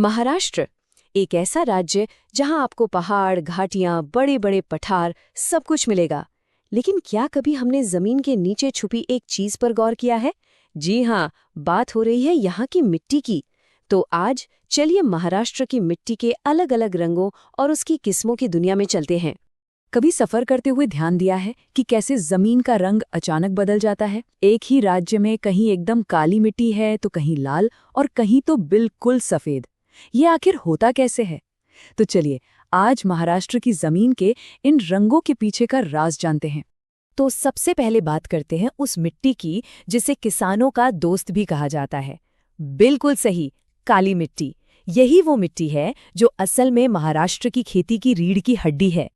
महाराष्ट्र एक ऐसा राज्य जहां आपको पहाड़, घाटियां, बड़े बड़े पठार सब कुछ मिलेगा। लेकिन क्या कभी हमने जमीन के नीचे छुपी एक चीज पर गौर किया है? जी हाँ, बात हो रही है यहाँ की मिट्टी की। तो आज चलिए महाराष्ट्र की मिट्टी के अलग अलग रंगों और उसकी किस्मों की दुनिया में चलते हैं। कभी सफर करते हुए ध्यान दिया है कि कैसे जमीन का रंग अचानक बदल जाता है? एक ही राज्य में कहीं एकदम काली मिट्टी है तो कहीं लाल और कहीं तो बिल्कुल सफेद। ये आखिर होता कैसे है? तो चलिए आज महाराष्ट्र की जमीन के इन रंगों के पीछे का राज जानते हैं। तो सबसे पहले बात करते हैं उस मिट्टी की जिसे किसानों का दोस्त भी कहा जाता है। बिल्कुल सही, काली मिट्टी। यही वो मिट्टी है जो असल में महाराष्ट्र की खेती की रीढ़ की हड्डी है।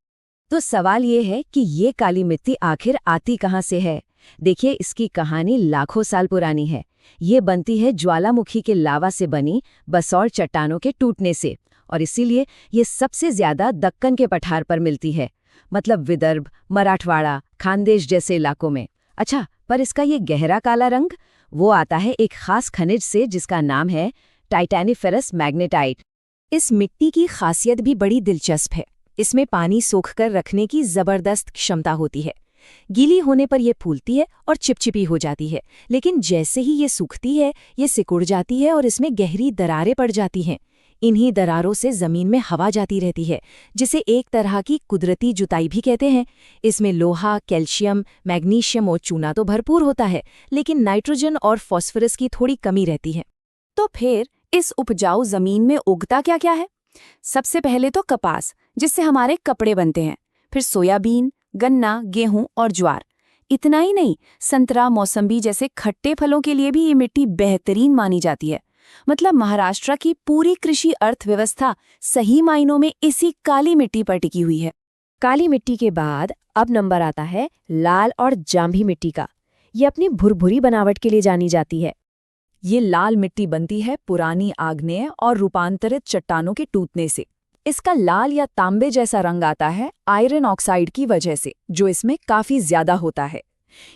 तो सवाल ये है कि ये काली मिट्टी आखिर आती कहाँ से है? देखिए, इसकी कहानी लाखों साल पुरानी है। ये बनती है ज्वालामुखी के लावा से बनी बसौर चट्टानों के टूटने से, और इसीलिए ये सबसे ज्यादा दक्कन के पठार पर मिलती है, मतलब विदर्भ, मराठवाड़ा, खानदेश जैसे इलाकों में। अच्छा, पर इसका ये गहरा काला रंग वो आता है एक खास खनिज से जिसका नाम है टाइटेनिफेरस मैग्नेटाइट। इस मिट्टी की खासियत भी बड़ी दिलचस्प है। इसमें पानी सोखकर रखने की जबरदस्त क्षमता होती है। गीली होने पर यह फूलती है और चिपचिपी हो जाती है, लेकिन जैसे ही ये सूखती है ये सिकुड़ जाती है और इसमें गहरी दरारें पड़ जाती हैं। इन्हीं दरारों से जमीन में हवा जाती रहती है, जिसे एक तरह की कुदरती जुताई भी कहते हैं। इसमें लोहा, कैल्शियम, मैग्नीशियम और चूना तो भरपूर होता है, लेकिन नाइट्रोजन और फास्फोरस की थोड़ी कमी रहती है। तो फिर इस उपजाऊ जमीन में उगता क्या क्या है? सबसे पहले तो कपास, जिससे हमारे कपड़े बनते हैं। फिर सोयाबीन, गन्ना, गेहूं और ज्वार। इतना ही नहीं, संतरा, मौसम्बी जैसे खट्टे फलों के लिए भी ये मिट्टी बेहतरीन मानी जाती है। मतलब महाराष्ट्र की पूरी कृषि अर्थव्यवस्था सही मायनों में इसी काली मिट्टी पर टिकी हुई है। काली मिट्टी के बाद अब नंबर आता है लाल और जांभी मिट्टी का। ये अपनी भुरभुरी बनावट के लिए जानी जाती है। ये लाल मिट्टी बनती है पुरानी आग्नेय और रूपांतरित चट्टानों के टूटने से। इसका लाल या तांबे जैसा रंग आता है आयरन ऑक्साइड की वजह से, जो इसमें काफी ज्यादा होता है।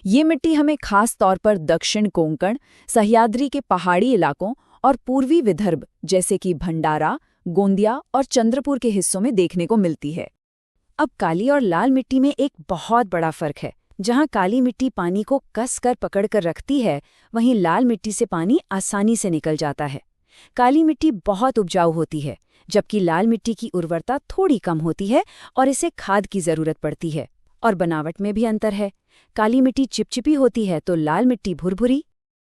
ये मिट्टी हमें खास तौर पर दक्षिण कोंकण, सह्याद्री के पहाड़ी इलाकों और पूर्वी विदर्भ जैसे कि भंडारा, गोंदिया और चंद्रपुर के हिस्सों में देखने को मिलती है। अब काली और लाल मिट्टी में एक बहुत बड़ा फर्क है। जहाँ काली मिट्टी पानी को कसकर पकड़कर रखती है, वहीं लाल मिट्टी से पानी आसानी से निकल जाता है। काली मिट्टी बहुत उपजाऊ होती है, जबकि लाल मिट्टी की उर्वरता थोड़ी कम होती है और इसे खाद की जरूरत पड़ती है। और बनावट में भी अंतर है। काली मिट्टी चिपचिपी होती है तो लाल मिट्टी भुरभुरी।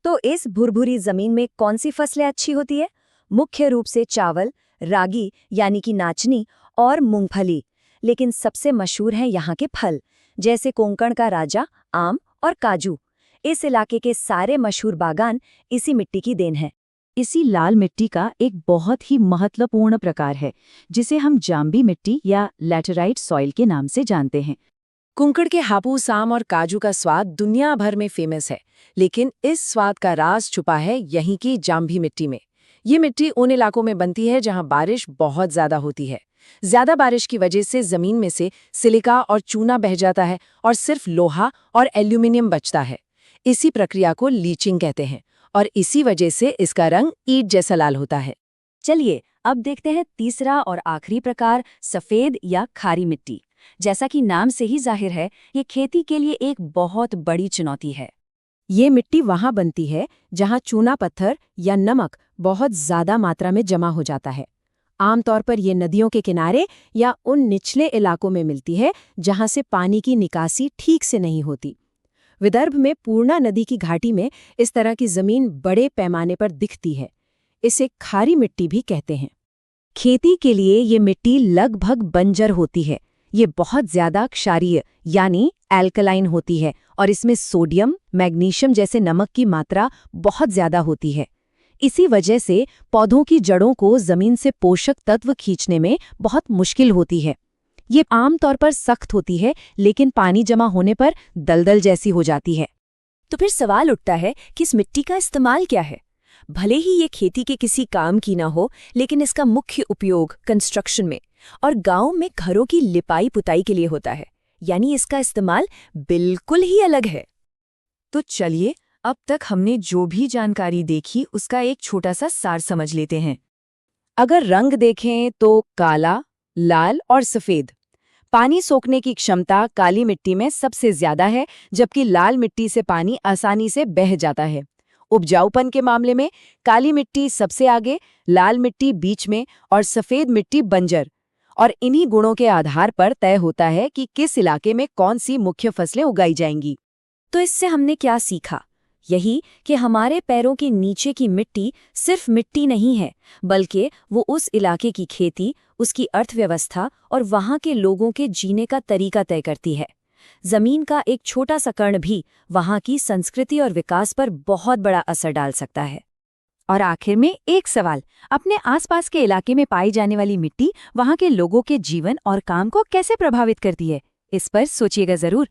तो इस भुरभुरी जमीन में कौन सी फसलें अच्छी होती है? मुख्य रूप से चावल, रागी यानी कि नाचनी और मूंगफली। लेकिन सबसे मशहूर हैं यहाँ के फल, जैसे कोंकण का राजा, आम और काजू। इस इलाके के सारे मशहूर बागान इसी मिट्टी की देन है। इसी लाल मिट्टी का एक बहुत ही महत्वपूर्ण प्रकार है, जिसे हम जांभी मिट्टी या लैटेराइट सॉइल के नाम से जानते हैं। कोंकण के हापूस, आम और काजू का स्वाद दुनिया भर में फेमस है, लेकिन इस स्वाद का राज छुपा है यहीं की जांभी मिट्टी में। ये मिट्टी उन इलाकों में बनती है जहां बारिश बहुत ज्यादा होती है। ज्यादा बारिश की वजह से जमीन में से सिलिका और चूना बह जाता है और सिर्फ लोहा और एल्यूमिनियम बचता है। इसी प्रक्रिया को लीचिंग कहते हैं और इसी वजह से इसका रंग ईंट जैसा लाल होता है। चलिए अब देखते हैं तीसरा और आखिरी प्रकार, सफेद या खारी मिट्टी। जैसा कि नाम से ही जाहिर है, ये खेती के लिए एक बहुत बड़ी चुनौती है। ये मिट्टी वहां बनती है जहां चूना पत्थर या नमक बहुत ज्यादा मात्रा में जमा हो जाता है। आमतौर पर ये नदियों के किनारे या उन निचले इलाकों में मिलती है जहां से पानी की निकासी ठीक से नहीं होती। विदर्भ में पूर्णा नदी की घाटी में इस तरह की जमीन बड़े पैमाने पर दिखती है। इसे खारी मिट्टी भी कहते हैं। खेती के लिए ये मिट्टी लगभग बंजर होती है। ये बहुत ज्यादा क्षारीय यानी एल्कलाइन होती है और इसमें सोडियम, मैग्नीशियम जैसे नमक की मात्रा बहुत ज्यादा होती है। इसी वजह से पौधों की जड़ों को जमीन से पोषक तत्व खींचने में बहुत मुश्किल होती है। ये आमतौर पर सख्त होती है, लेकिन पानी जमा होने पर दलदल जैसी हो जाती है। तो फिर सवाल उठता है कि इस मिट्टी का इस्तेमाल क्या है? भले ही ये खेती के किसी काम की ना हो, लेकिन इसका मुख्य उपयोग कंस्ट्रक्शन में और गांव में घरों की लिपाई पुताई के लिए होता है। यानी इसका इस्तेमाल बिल्कुल ही अलग है। तो चलिए अब तक हमने जो भी जानकारी देखी उसका एक छोटा सा सार समझ लेते हैं। अगर रंग देखें तो काला, लाल और सफेद। पानी सोखने की क्षमता काली मिट्टी में सबसे ज्यादा है, जबकि लाल मिट्टी से पानी आसानी से बह जाता है। उपजाऊपन के मामले में काली मिट्टी सबसे आगे, लाल मिट्टी बीच में और सफेद मिट्टी बंजर। और इन्हीं गुणों के आधार पर तय होता है कि किस इलाके में कौन सी मुख्य फसलें उगाई जाएंगी। तो इससे हमने क्या सीखा? यही कि हमारे पैरों के नीचे की मिट्टी सिर्फ मिट्टी नहीं है, बल्कि वो उस इलाके की खेती, उसकी अर्थव्यवस्था और वहाँ के लोगों के जीने का तरीका तय करती है। जमीन का एक छोटा सा कण भी वहाँ की संस्कृति और विकास पर बहुत बड़ा असर डाल सकता है। और आखिर में एक सवाल, अपने आसपास के इलाके में पाई जाने वाली मिट्टी वहाँ के लोगों के जीवन और काम को कैसे प्रभावित करती है? इस पर सोचिएगा जरूर।